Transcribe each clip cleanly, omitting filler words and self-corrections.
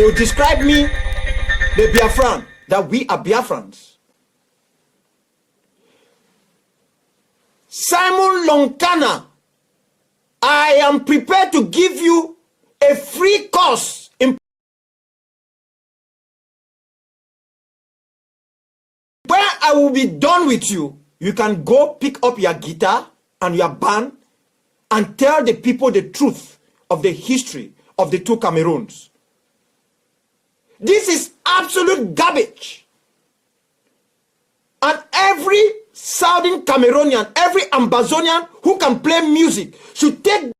They will describe me, the Biafran, that we are Biafrans. Simon Lonkana, I am prepared to give you a free course in when I will be done with you. You can go pick up your guitar and your band and tell the people the truth of the history of the two Cameroons. This is absolute garbage. And every Southern Cameroonian, every Ambazonian who can play music should take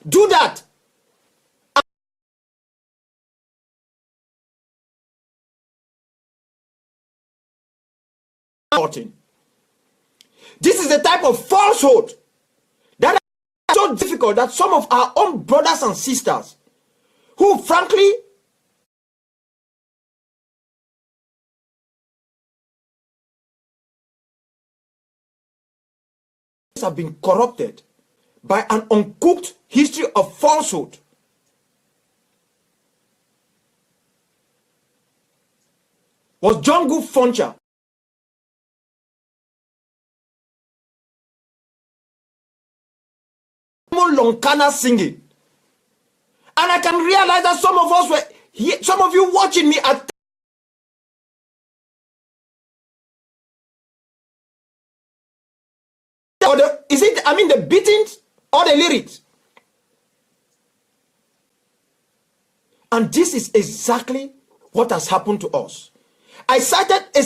do that. This is the type of falsehood that is so difficult that some of our own brothers and sisters who frankly have been corrupted by an uncooked history of falsehood. Was John Good Funcher Lonkana singing? And I can realize that some of us were here, some of you watching me at or the, is it, I mean, the beatings or the lyrics? And this is exactly what has happened to us. I cited a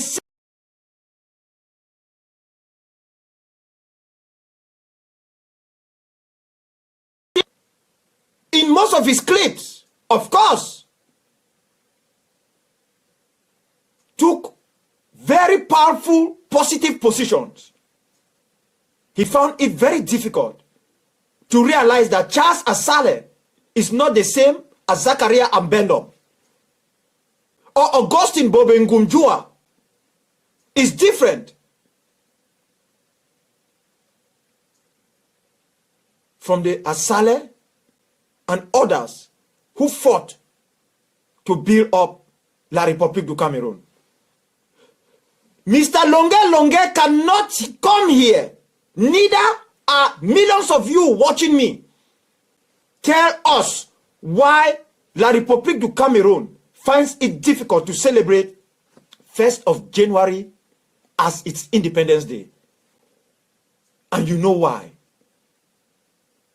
in most of his clips, of course, took very powerful positive positions. He found it very difficult to realize that Charles Asale is not the same as Zachariah Ambendom or Augustine Bobengunjua is different from the Asale and others who fought to build up La République du Cameroon. Mr. Longue cannot come here. Neither are millions of you watching me. Tell us why La République du Cameroon finds it difficult to celebrate 1st of January as its Independence Day. And you know why?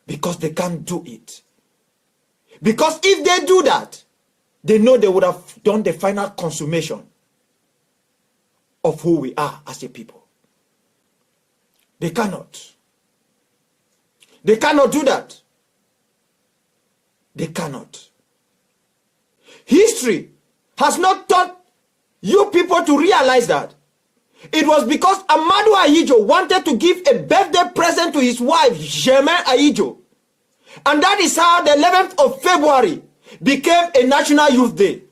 Because they can't do it. Because if they do that, they know they would have done the final consummation of who we are as a people. They cannot. They cannot do that. They cannot. History has not taught you people to realize that. It was because Amadou Ahidjo wanted to give a birthday present to his wife, Germaine Ahidjo. And that is how the 11th of February became a National Youth Day.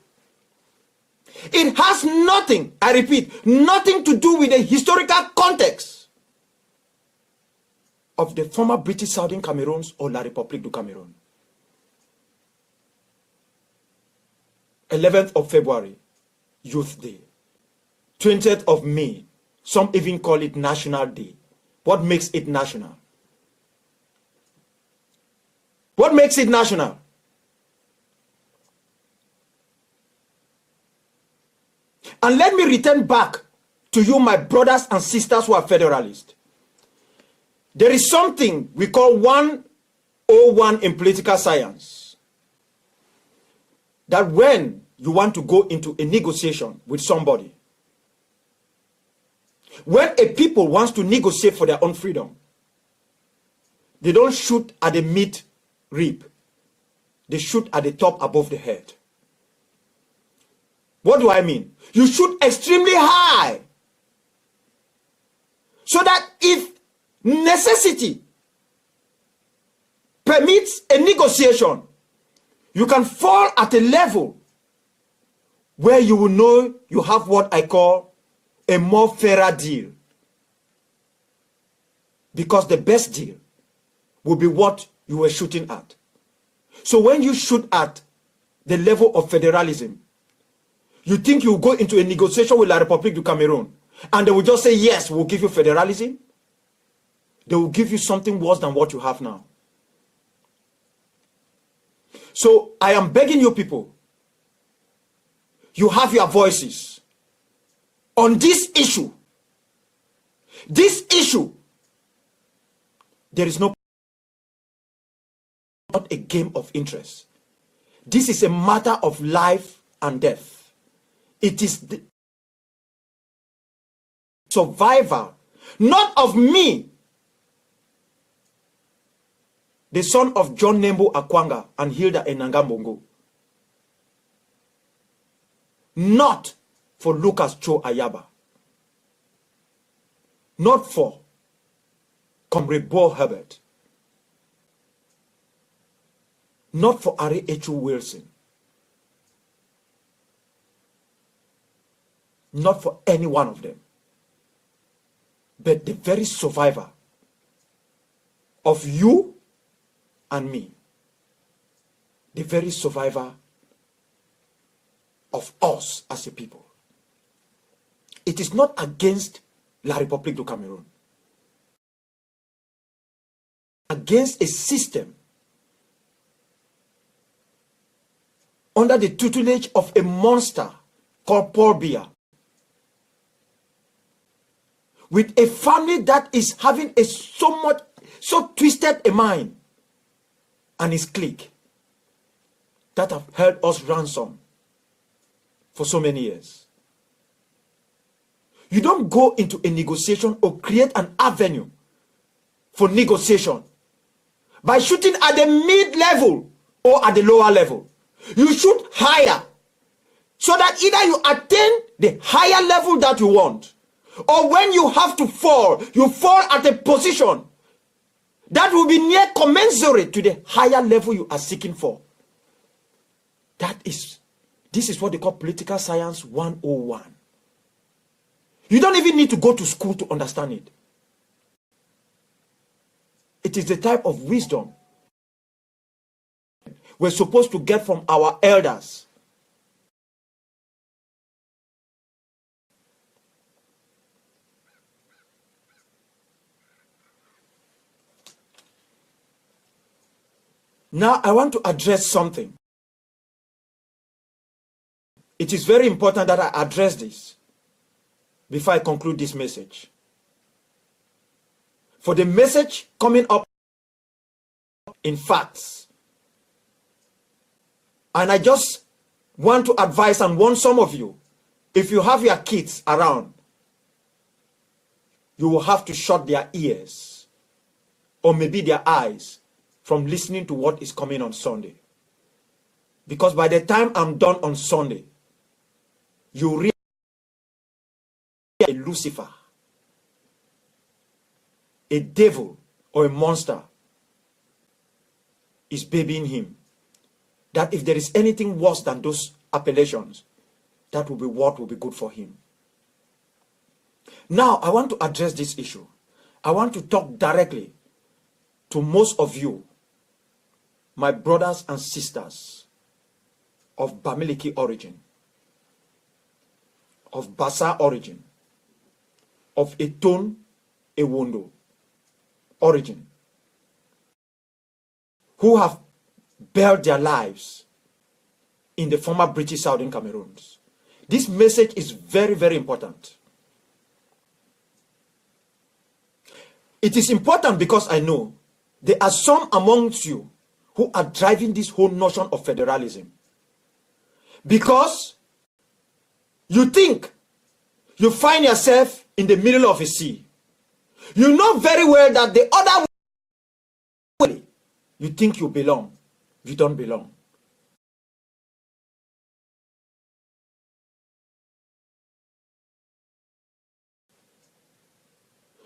It has nothing, I repeat, nothing to do with the historical context of the former British Southern Cameroons or La République du Cameroon. 11th of February, Youth Day. 20th of May, some even call it National Day. What makes it national? What makes it national? And let me return back to you, my brothers and sisters who are federalists. There is something we call 101 in political science. That when you want to go into a negotiation with somebody, when a people wants to negotiate for their own freedom, they don't shoot at the mid rib. They shoot at the top above the head. What do I mean? You shoot extremely high so that if necessity permits a negotiation, you can fall at a level where you will know you have what I call a more fairer deal. Because the best deal will be what you were shooting at. So when you shoot at the level of federalism, you think you will go into a negotiation with La République du Cameroon and they will just say, yes, we'll give you federalism? They will give you something worse than what you have now. So I am begging you people, you have your voices on this issue. This issue, there is not a game of interest. This is a matter of life and death. It is the survivor, not of me, the son of John Nembo Akwanga and Hilda Enangambongo. Not for Lucas Cho Ayaba. Not for Comrade Bo Herbert. Not for Ari Echu Wilson. Not for any one of them. But the very survivor of you and me. The very survivor of us as a people. It is not against La République du Cameroun. Against a system under the tutelage of a monster called Paul Biya, with a family that is having a so twisted a mind, and his clique that have held us ransom for so many years. You don't go into a negotiation or create an avenue for negotiation by shooting at the mid-level or at the lower level. You shoot higher so that either you attain the higher level that you want, or when you have to fall, you fall at a position that will be near commensurate to the higher level you are seeking for. This is what they call political science 101. You don't even need to go to school to understand it. It is the type of wisdom we're supposed to get from our elders. Now I want to address something. It is very important that I address this before I conclude this message. For the message coming up in facts. And I just want to advise and warn some of you, if you have your kids around, you will have to shut their ears or maybe their eyes from listening to what is coming on Sunday. Because by the time I'm done on Sunday, you realize a Lucifer, a devil or a monster is babying him. That if there is anything worse than those appellations, that will be what will be good for him. Now, I want to address this issue. I want to talk directly to most of you, my brothers and sisters of Bamileke origin, of Bassa origin, of Eton Ewondo origin, who have built their lives in the former British Southern Cameroons. This message is very, very important. It is important because I know there are some amongst you who are driving this whole notion of federalism. Because you think you find yourself in the middle of a sea. You know very well that the other way you think you belong, you don't belong.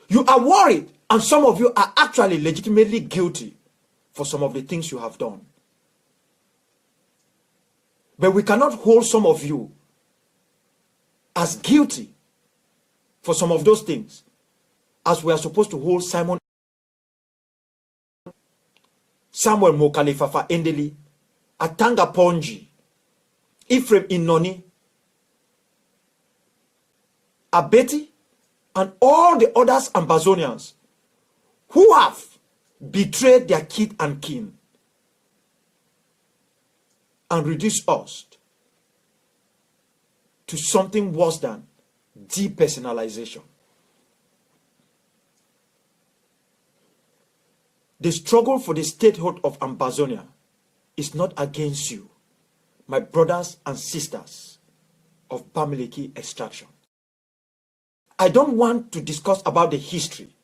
You are worried, and some of you are actually legitimately guilty for some of the things you have done. But we cannot hold some of you as guilty for some of those things as we are supposed to hold Simon Samuel Mokalifafa Endeli, Atanga Ponji, Ephraim Inoni, Abeti, and all the others Ambazonians who have betrayed their kith and kin and reduced us to something worse than depersonalization. The struggle for the statehood of Ambazonia is not against you, my brothers and sisters of Bamileke extraction. I don't want to discuss about the history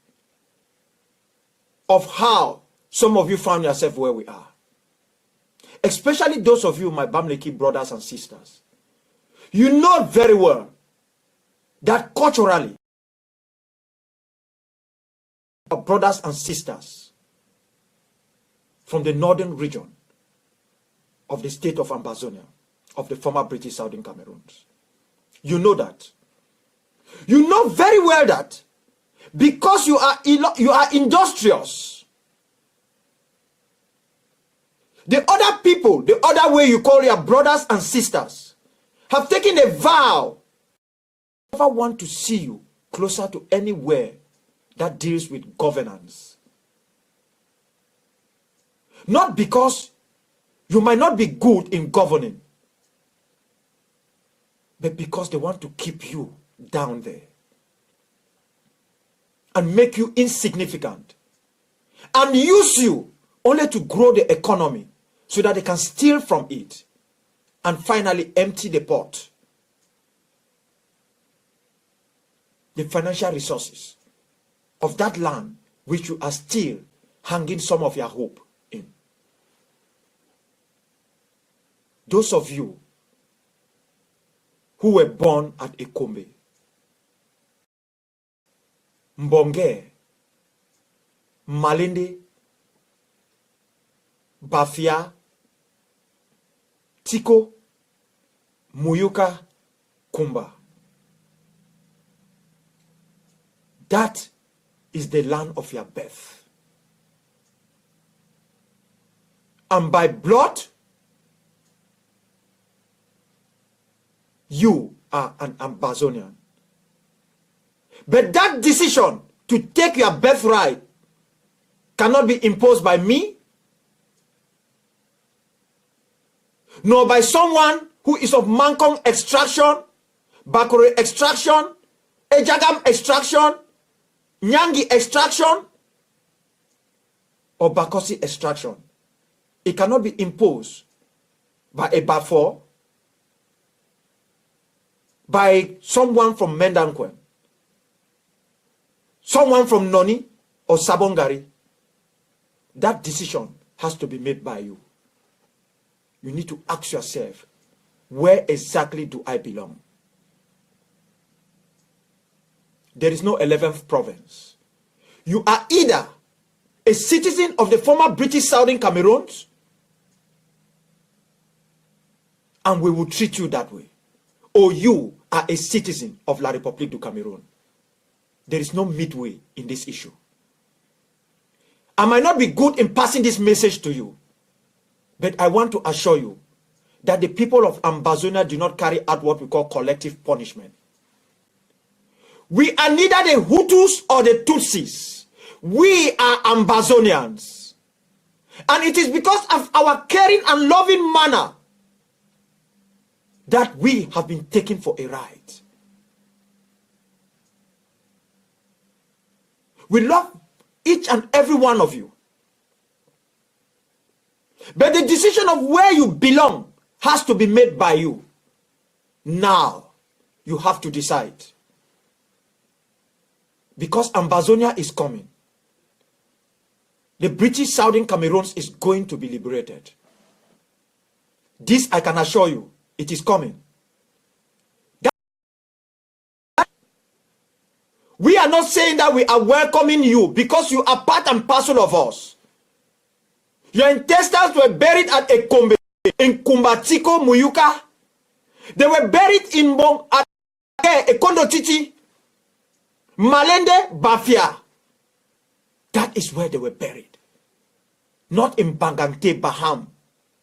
of how some of you found yourself where we are. Especially those of you, my Bamileke brothers and sisters. You know very well that culturally, our brothers and sisters from the northern region of the state of Ambazonia, of the former British Southern Cameroons. You know that. You know very well that because you are industrious. The other people, the other way you call your brothers and sisters, have taken a vow. I never want to see you closer to anywhere that deals with governance. Not because you might not be good in governing, but because they want to keep you down there and make you insignificant and use you only to grow the economy so that they can steal from it and finally empty the pot, the financial resources of that land which you are still hanging some of your hope in. Those of you who were born at Ekombe, Mbonge, Malindi, Bafia, Tiko, Muyuka, Kumba. That is the land of your birth. And by blood, you are an Ambazonian. But that decision to take your birthright cannot be imposed by me, nor by someone who is of Mankong extraction, Bakore extraction, Ejagam extraction, Nyangi extraction, or Bakosi extraction. It cannot be imposed by a Bafor, by someone from Mendankwen, someone from Noni or Sabongari. That decision has to be made by you. You need to ask yourself, where exactly do I belong? There is no 11th province. You are either a citizen of the former British Southern Cameroons, and we will treat you that way, or you are a citizen of La République du Cameroon. There is no midway in this issue. I might not be good in passing this message to you, but I want to assure you that the people of Ambazonia do not carry out what we call collective punishment. We are neither the Hutus or the Tutsis. We are Ambazonians. And it is because of our caring and loving manner that we have been taken for a ride. We love each and every one of you. But the decision of where you belong has to be made by you. Now, you have to decide. Because Ambazonia is coming. The British Southern Cameroons is going to be liberated. This I can assure you, it is coming. We are not saying that we are welcoming you because you are part and parcel of us. Your ancestors were buried at Ekombe, in Kumbatiko, Muyuka. They were buried in at Ekondo Titi, Malende, Bafia. That is where they were buried. not in Bangante, Baham,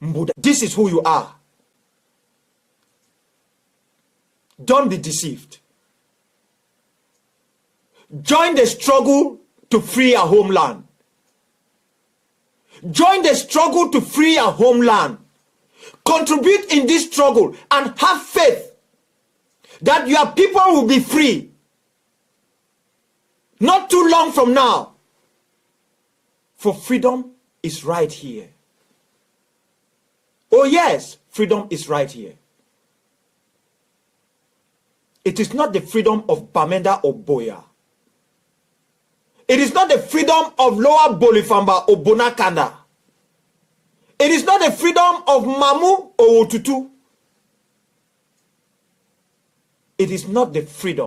Mbuda. This is who you are. Don't be deceived. Join the struggle to free our homeland. Join the struggle to free our homeland. Contribute in this struggle and have faith that your people will be free. Not too long from now. For freedom is right here. Oh yes, freedom is right here. It is not the freedom of Bamenda or Boya. It is not the freedom of Lower Bolifamba or Bonakanda. It is not the freedom of Mamu or Otutu. It is not the freedom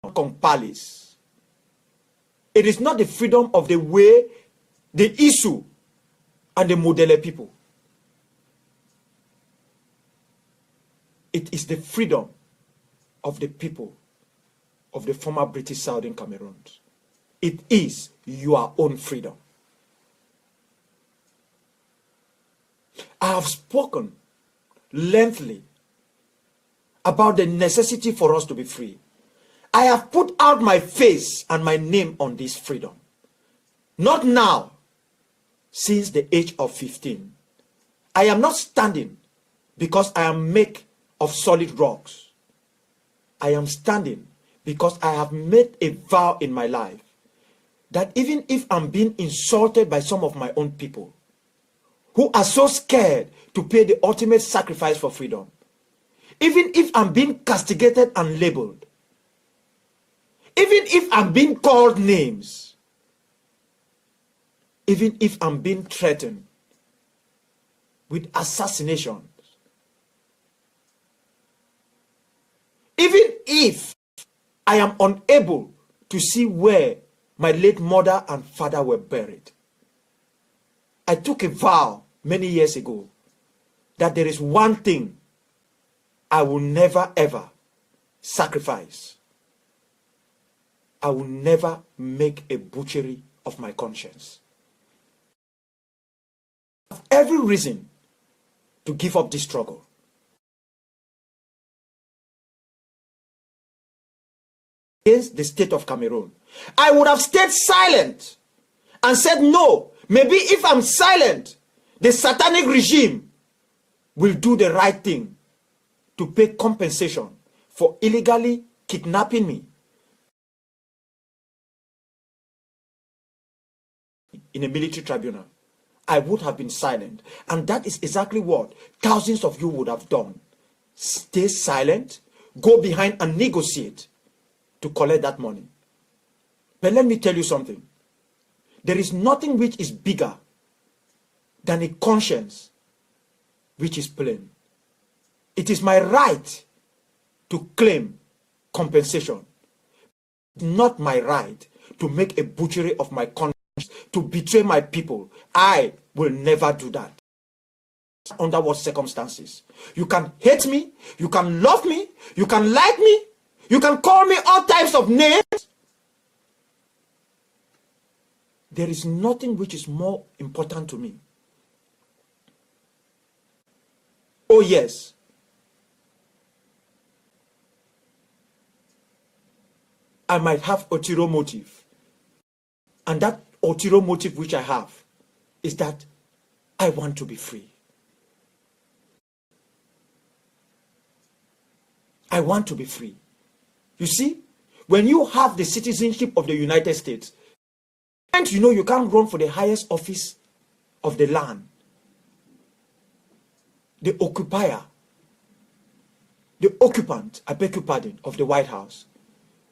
of Kompalis. It is not the freedom of the way, the Isu, and the Modele people. It is the freedom of the people of the former British Southern Cameroon. It is your own freedom. I have spoken lengthily about the necessity for us to be free. I have put out my face and my name on this freedom. Not now, since the age of 15. I am not standing because I am made of solid rocks. I am standing because I have made a vow in my life that even if I'm being insulted by some of my own people who are so scared to pay the ultimate sacrifice for freedom, even if I'm being castigated and labeled, even if I'm being called names, even if I'm being threatened with assassinations, even if I am unable to see where my late mother and father were buried, I took a vow many years ago that there is one thing I will never ever sacrifice. I will never make a butchery of my conscience. I have every reason to give up this struggle. Against the state of Cameroon, I would have stayed silent and said, no, maybe if I'm silent, the satanic regime will do the right thing to pay compensation for illegally kidnapping me in a military tribunal. I would have been silent. And that is exactly what thousands of you would have done. Stay silent, go behind and negotiate to collect that money. But let me tell you something. There is nothing which is bigger than a conscience which is plain. It is my right to claim compensation. Not my right to make a butchery of my conscience, to betray my people. I will never do that. Under what circumstances? You can hate me, you can love me, you can like me, you can call me all types of names. There is nothing which is more important to me. Oh yes. I might have ulterior motive. And that ulterior motive which I have is that I want to be free. I want to be free. You see, when you have the citizenship of the United States, and you know you can't run for the highest office of the land, the occupier, the occupant, I beg your pardon, of the White House,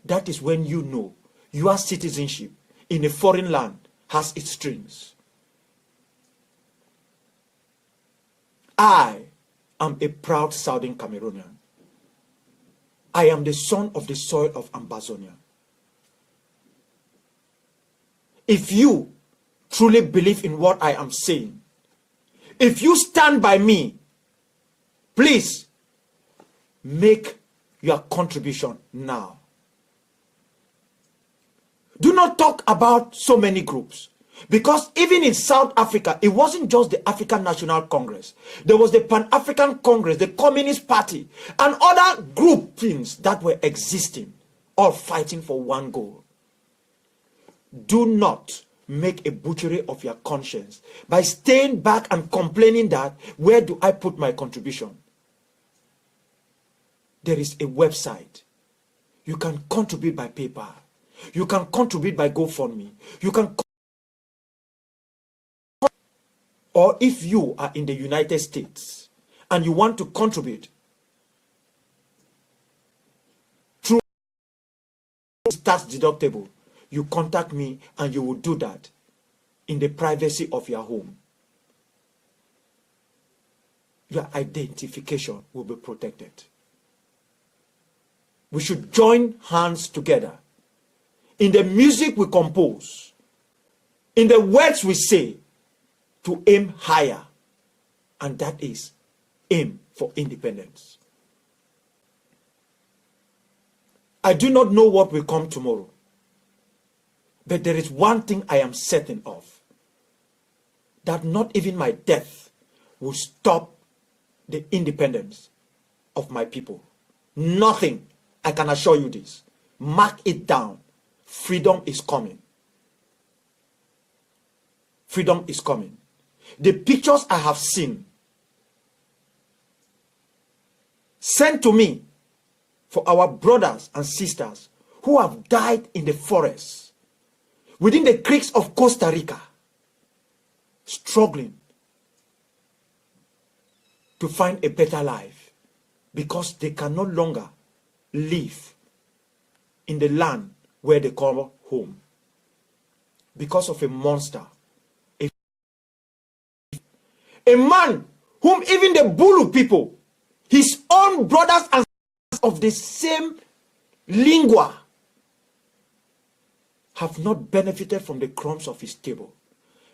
that is when you know your citizenship in a foreign land has its strings. I am a proud Southern Cameroonian. I am the son of the soil of Ambazonia. If you truly believe in what I am saying, if you stand by me, please make your contribution now. Do not talk about so many groups. Because even in South Africa, it wasn't just the African National Congress. There was the Pan-African Congress, the Communist Party, and other groupings that were existing, all fighting for one goal. Do not make a butchery of your conscience by staying back and complaining that, where do I put my contribution? There is a website. You can contribute by PayPal. You can contribute by GoFundMe. You can, or if you are in the United States and you want to contribute through tax deductible, you contact me and you will do that in the privacy of your home. Your identification will be protected. We should join hands together in the music we compose, in the words we say, to aim higher, and that is aim for independence. I do not know what will come tomorrow, but there is one thing I am certain of, that not even my death will stop the independence of my people. Nothing. I can assure you this. Mark it down. Freedom is coming. Freedom is coming. The pictures I have seen sent to me for our brothers and sisters who have died in the forests, within the creeks of Costa Rica, struggling to find a better life because they can no longer live in the land where they call home because of a monster, a man whom even the Bulu people, his own brothers and sisters of the same lingua, have not benefited from the crumbs of his table,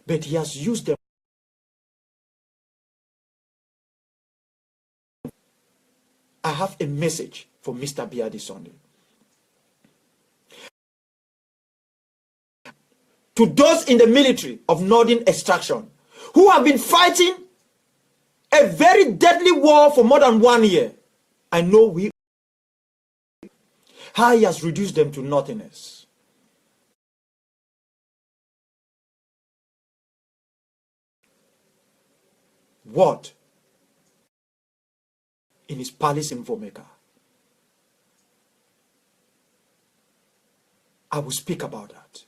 but he has used them. I have a message for Mr. Biadi Sunday. To those in the military of Northern Extraction who have been fighting a very deadly war for more than 1 year, I know how he has reduced them to nothingness. What? In his palace in Vomeka. I will speak about that.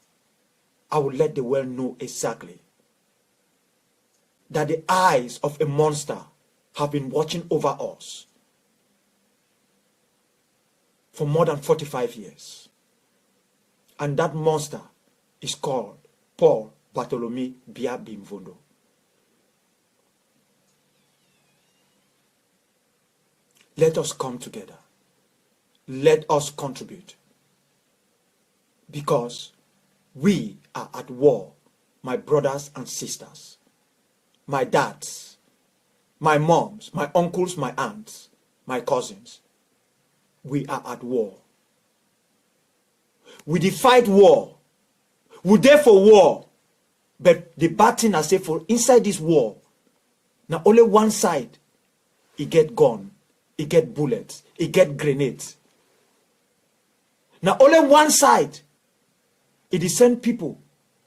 I will let the world know exactly that the eyes of a monster have been watching over us for more than 45 years. And that monster is called Paul Bartholomew Bia Bimvondo. Let us come together. Let us contribute. Because we are at war, my brothers and sisters, my dads, my moms, my uncles, my aunts, my cousins. We are at war. We defied war. We there for war. But the bad thing I say, for inside this war, now only one side, it get gun, it get bullets, it get grenades. Now only one side, it is send people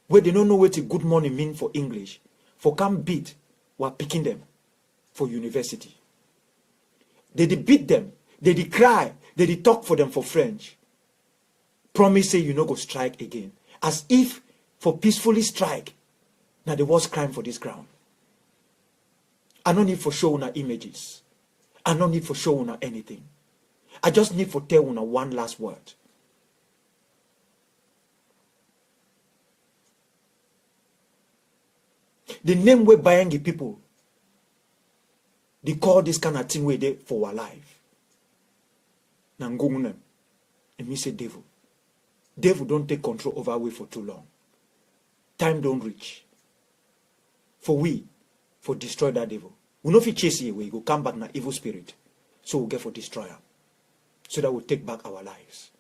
where they don't know what a good morning mean for English, for come beat while picking them for university. They did beat them, they did cry, they did talk for them for French. Promise say you no go strike again. As if for peacefully strike, now the worst crime for this ground. I don't need for show una images. I don't need for show una anything. I just need for tell una one last word. The name we buying people, they call this kind of thing where they for our life. Nangungunem. And me say devil. Devil don't take control over we for too long. Time don't reach. For we, for destroy that devil. We know if he chase you away, go come back na evil spirit. So we'll get for destroy him. So that we'll take back our lives.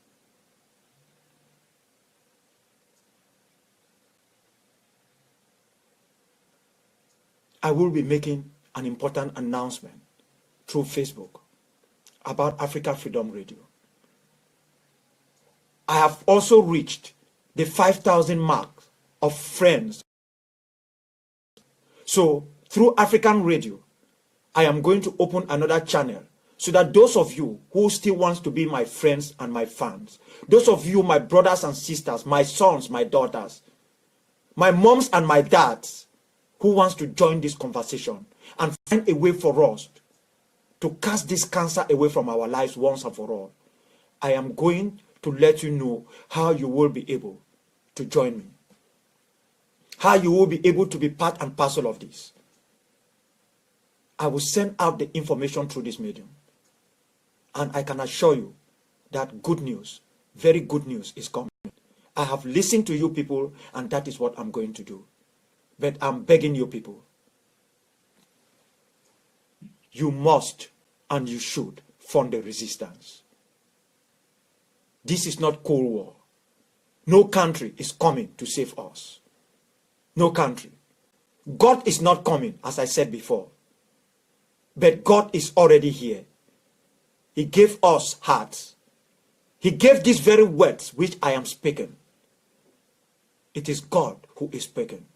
I will be making an important announcement through Facebook about Africa Freedom Radio. I have also reached the 5,000 mark of friends. So through African Radio, I am going to open another channel so that those of you who still wants to be my friends and my fans, those of you, my brothers and sisters, my sons, my daughters, my moms and my dads, who wants to join this conversation and find a way for us to cast this cancer away from our lives once and for all, I am going to let you know how you will be able to join me, how you will be able to be part and parcel of this. I will send out the information through this medium, and I can assure you that good news, very good news is coming. I have listened to you people, and that is what I'm going to do. But I'm begging you people, you must and you should fund the resistance. This is not Cold War. No country is coming to save us. No country. God is not coming, as I said before. But God is already here. He gave us hearts. He gave these very words which I am speaking. It is God who is speaking.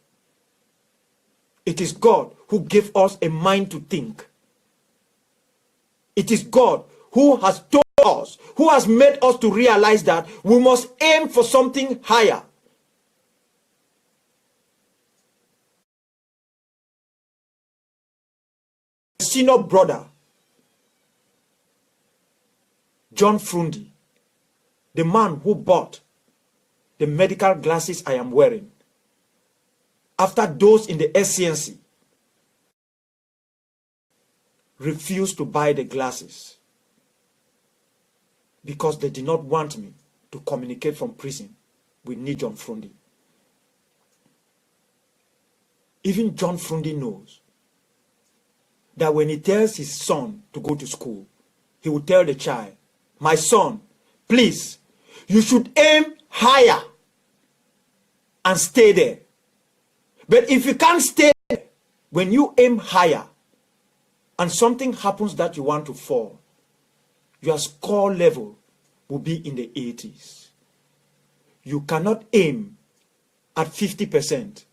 It is God who gave us a mind to think. It is God who has told us, who has made us to realize that we must aim for something higher. Senior brother, John Frundi, the man who bought the medical glasses I am wearing, after those in the SCNC refused to buy the glasses because they did not want me to communicate from prison with John Frundi. Even John Frundi knows that when he tells his son to go to school, he will tell the child, my son, please, you should aim higher and stay there. But if you can't stay there, when you aim higher and something happens that you want to fall, your score level will be in the 80s. You cannot aim at 50%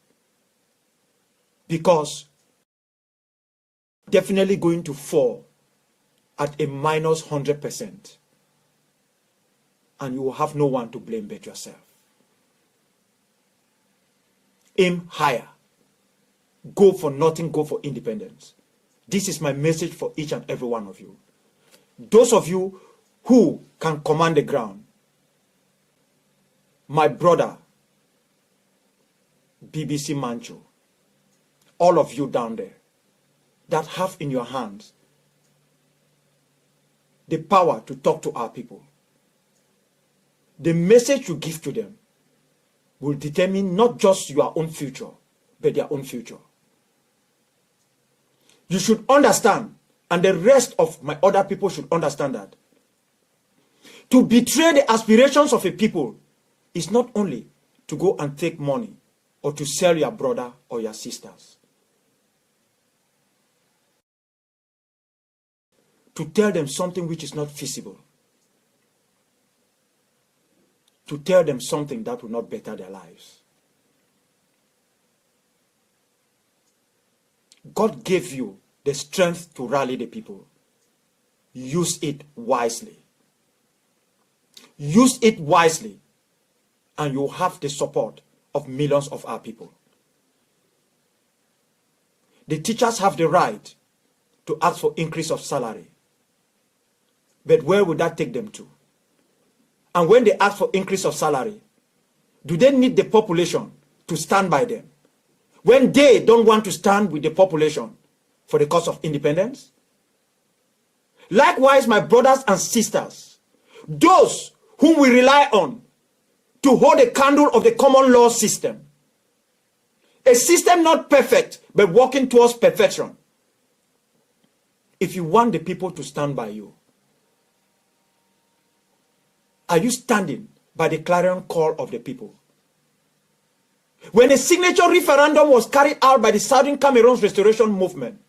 because definitely going to fall at a minus 100%, and you will have no one to blame but yourself. Aim higher. Go for nothing, go for independence. This is my message for each and every one of you. Those of you who can command the ground, my brother, BBC Mancho, all of you down there that have in your hands the power to talk to our people, the message you give to them will determine not just your own future, but their own future. You should understand, and the rest of my other people should understand, that to betray the aspirations of a people is not only to go and take money or to sell your brother or your sisters. To tell them something which is not feasible. To tell them something that will not better their lives. God gave you the strength to rally the people. Use it wisely. Use it wisely, and you have the support of millions of our people. The teachers have the right to ask for increase of salary. But where would that take them to? And when they ask for increase of salary, do they need the population to stand by them? When they don't want to stand with the population for the cause of independence? Likewise, my brothers and sisters, those whom we rely on to hold the candle of the common law system, a system not perfect, but working towards perfection. If you want the people to stand by you, are you standing by the clarion call of the people? When a signature referendum was carried out by the Southern Cameroon's restoration movement,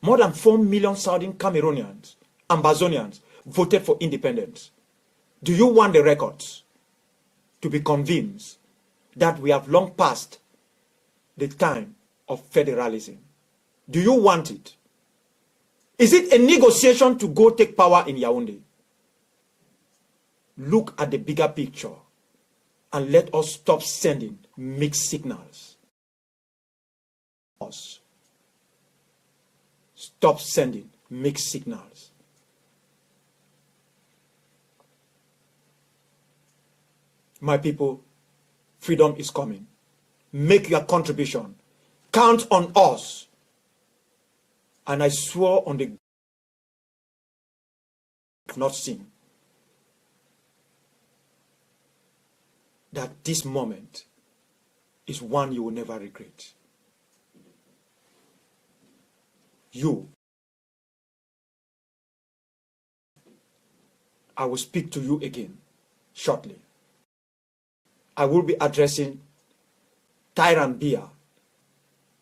more than 4 million Southern Cameroonians, Ambazonians, voted for independence. Do you want the records to be convinced that we have long passed the time of federalism? Do you want it? Is it a negotiation to go take power in Yaoundé? Look at the bigger picture and let us stop sending mixed signals. Stop sending mixed signals. My people, freedom is coming. Make your contribution. Count on us. And I swore on the not seen that this moment is one you will never regret. I will speak to you again shortly. I will be addressing Tyrant Beer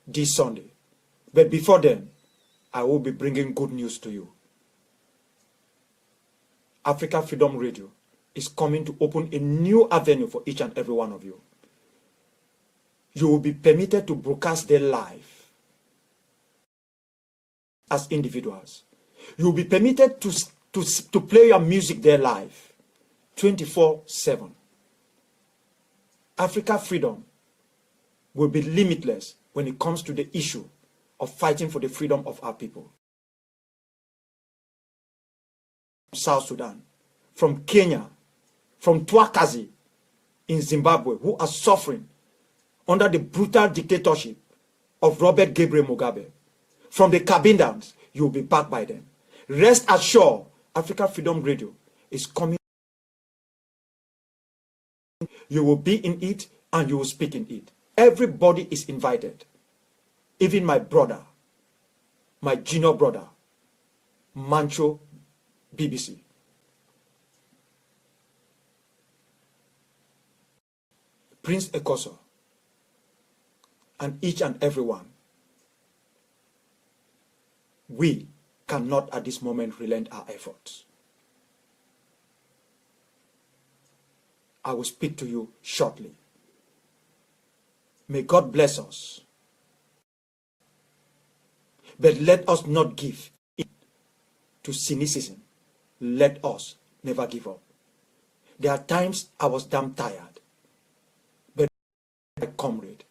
this Sunday. But before then, I will be bringing good news to you. Africa Freedom Radio is coming to open a new avenue for each and every one of you. You will be permitted to broadcast their live as individuals. You will be permitted to play your music there live 24/7. Africa Freedom will be limitless when it comes to the issue of fighting for the freedom of our people. South Sudan, from Kenya, from Twakazi in Zimbabwe, who are suffering under the brutal dictatorship of Robert Gabriel Mugabe. From the Cabindans, you will be backed by them. Rest assured, Africa Freedom Radio is coming. You will be in it and you will speak in it. Everybody is invited. Even my brother, my junior brother, Mancho BBC. Prince Ekoso, and each and every one. We cannot at this moment relent our efforts. I will speak to you shortly. May God bless us. But let us not give in to cynicism. Let us never give up. There are times I was damn tired. But my comrade,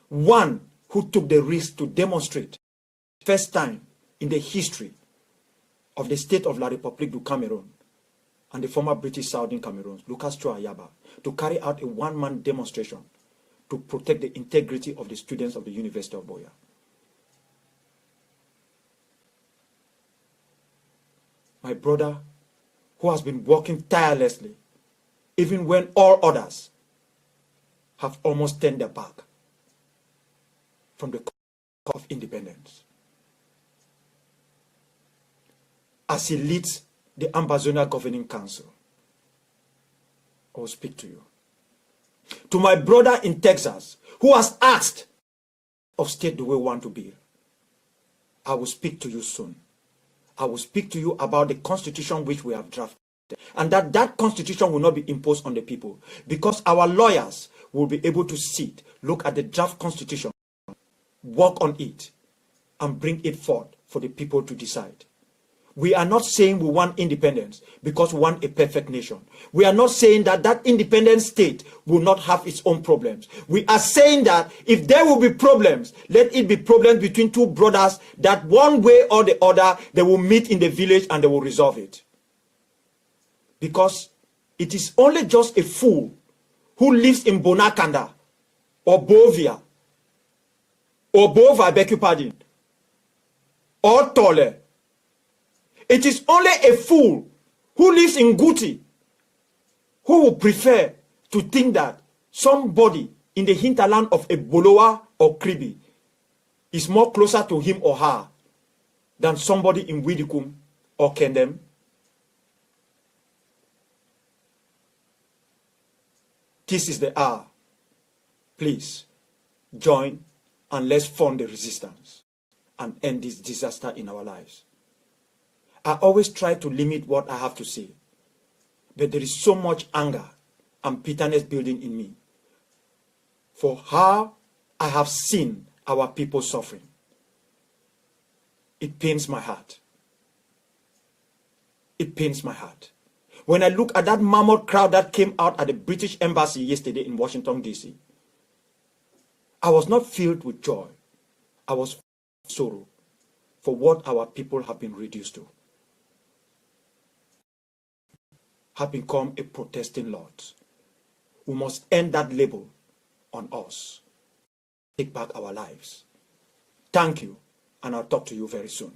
one who took the risk to demonstrate, first time in the history of the state of La République du Cameroon and the former British Southern Cameroon, Lucas Chouayaba, to carry out a one-man demonstration to protect the integrity of the students of the University of Buea. My brother, who has been working tirelessly, even when all others have almost turned their back from the cause of independence. As he leads the Ambazonia Governing Council, I will speak to you. To my brother in Texas, who has asked of state the way we want to be, I will speak to you soon. I will speak to you about the constitution which we have drafted, and that constitution will not be imposed on the people, because our lawyers will be able to sit, look at the draft constitution, work on it, and bring it forth for the people to decide. We are not saying we want independence because we want a perfect nation. We are not saying that that independent state will not have its own problems. We are saying that if there will be problems, let it be problems between two brothers that one way or the other, they will meet in the village and they will resolve it. Because it is only just a fool who lives in Bonakanda or Bovia or Bova, I beg your pardon, or Tole. It is only a fool who lives in Guti who would prefer to think that somebody in the hinterland of a Boloa or Kribi is more closer to him or her than somebody in Widikum or Kendem. This is the hour. Please join and let's form the resistance and end this disaster in our lives. I always try to limit what I have to say, but there is so much anger and bitterness building in me for how I have seen our people suffering. It pains my heart. It pains my heart. When I look at that mammoth crowd that came out at the British Embassy yesterday in Washington, D.C., I was not filled with joy. I was filled with sorrow for what our people have been reduced to. Have become a protesting lot. We must end that label on us. Take back our lives. Thank you, and I'll talk to you very soon.